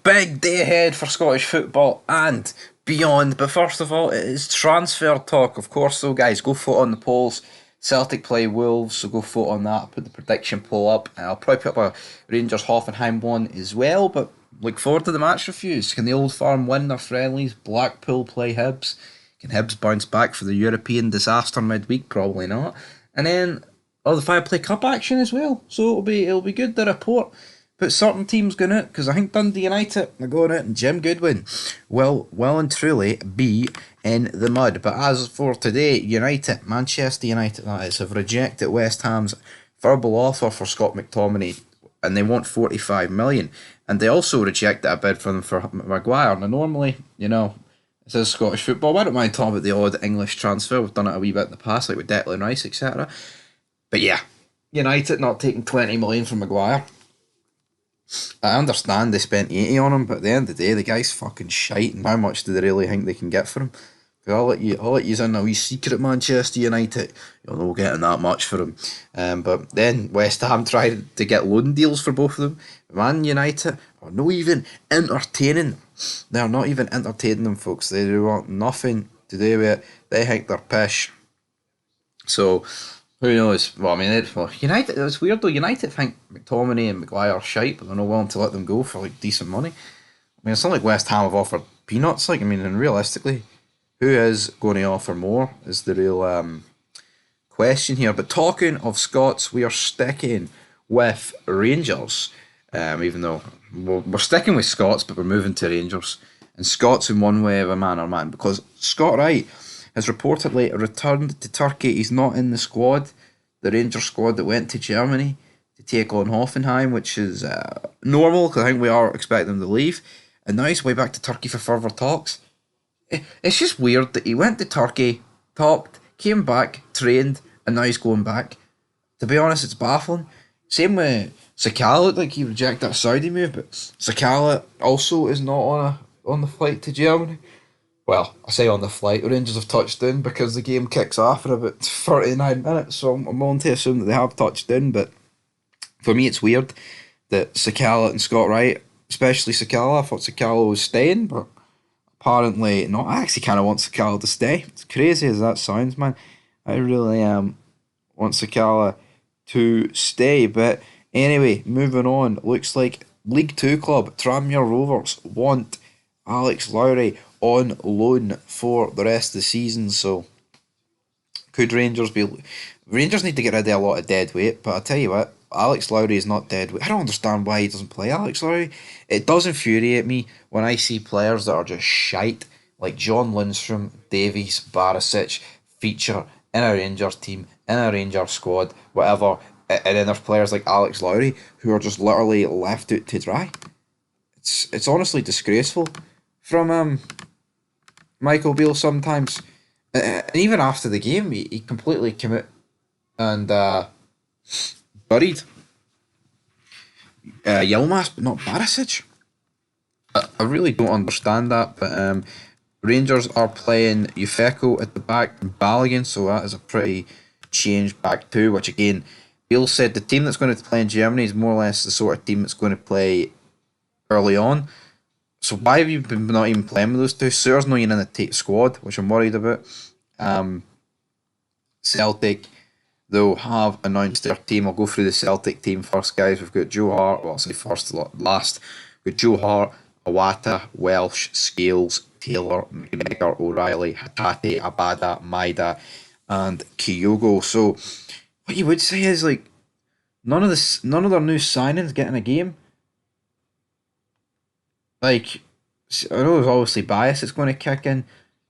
Big day ahead for Scottish football and beyond. But first of all, it is transfer talk. Of course, though, guys, go vote on the polls. Celtic play Wolves, so go vote on that. Put the prediction poll up. And I'll probably put up a Rangers Hoffenheim one as well. But look forward to the match reviews. Can the Old Firm win their friendlies? Blackpool play Hibs. Can Hibs bounce back for the European disaster midweek? Probably not. And then the Five Play Cup action as well. So it'll be good to report. But certain teams going out, because I think Dundee United are going out, and Jim Goodwin will well and truly be in the mud. But as for today, Manchester United that is, have rejected West Ham's verbal offer for Scott McTominay, and they want 45 million. And they also rejected a bid from them for Maguire. Now normally, this is Scottish football. I don't mind talking about the odd English transfer. We've done it a wee bit in the past, like with Declan Rice, etc. But yeah, United not taking 20 million from Maguire. I understand they spent 80 on him, but at the end of the day, the guy's fucking shite, and how much do they really think they can get for him? I'll let you in a wee secret, Manchester United. You'll know getting that much for him. But then West Ham tried to get loan deals for both of them. Man United are not even entertaining them. They're not even entertaining them, folks. They want nothing to do with it. They think they're pish. So who knows? Well, I mean, United. It's weird though. United think McTominay and Maguire are shite, but they're not willing to let them go for like decent money. I mean, it's not like West Ham have offered peanuts. Like, I mean, and realistically, who is going to offer more is the real question here. But talking of Scots, we are sticking with Rangers. Even though we're sticking with Scots, but we're moving to Rangers. And Scots in one way of a manner, man, because Scott Wright has reportedly returned to Turkey. He's not in the squad, the Rangers squad that went to Germany to take on Hoffenheim, which is normal because I think we are expecting him to leave. And now he's way back to Turkey for further talks. It's just weird that he went to Turkey, talked, came back, trained, and now he's going back. To be honest, it's baffling. Same with Sakala, looked like he rejected that Saudi move, but Sakala also is not on the flight to Germany. Well, I say on the flight, Rangers have touched in because the game kicks off in about 39 minutes, so I'm willing to assume that they have touched in, but for me it's weird that Sakala and Scott Wright, especially Sakala, I thought Sakala was staying, but apparently not. I actually kind of want Sakala to stay. It's crazy as that sounds, man. I really want Sakala to stay, but anyway, moving on. Looks like League 2 club Tranmere Rovers want Alex Lowry on loan for the rest of the season. So could Rangers be... Rangers need to get rid of a lot of dead weight, but I'll tell you what, Alex Lowry is not dead weight. I don't understand why he doesn't play Alex Lowry. It does infuriate me when I see players that are just shite, like John Lundstrom, Davies, Barisic, feature in a Rangers team, in a Rangers squad, whatever, and then there's players like Alex Lowry who are just literally left out to dry. It's honestly disgraceful from Michael Beale sometimes. And even after the game, he completely came out and buried Yilmaz, but not Barisic. I really don't understand that, but Rangers are playing Ufeko at the back and Balogun, so that is a pretty changed back two, which again, Beale said the team that's going to play in Germany is more or less the sort of team that's going to play early on. So why have you been not even playing with those two? Sear's not even in the squad, which I'm worried about. Celtic, they'll have announced their team. I'll go through the Celtic team first, guys. We've got Joe Hart, well, I'll say first, last. We've got Joe Hart, Awata, Welsh, Scales, Taylor, McGregor, O'Reilly, Hatate, Abada, Maida, and Kyogo. So what you would say is like none of their new signings getting a game. Like, I know there's obviously bias that's going to kick in,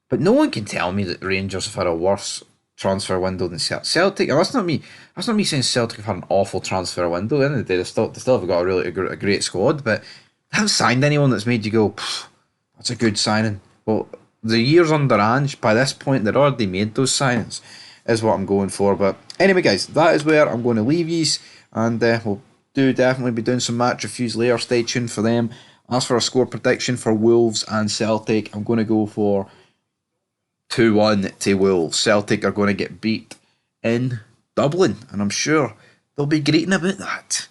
but no one can tell me that Rangers have had a worse transfer window than Celtic. And that's not me. That's not me saying Celtic have had an awful transfer window. At the end of the day, they still have got a great squad, but they haven't signed anyone that's made you go, that's a good signing. Well, the years under Ange, by this point, they'd already made those signings, is what I'm going for. But anyway, guys, that is where I'm going to leave yous, and we'll definitely be doing some match reviews later. Stay tuned for them. As for a score prediction for Wolves and Celtic, I'm going to go for 2-1 to Wolves. Celtic are going to get beat in Dublin, and I'm sure they'll be greeting about that.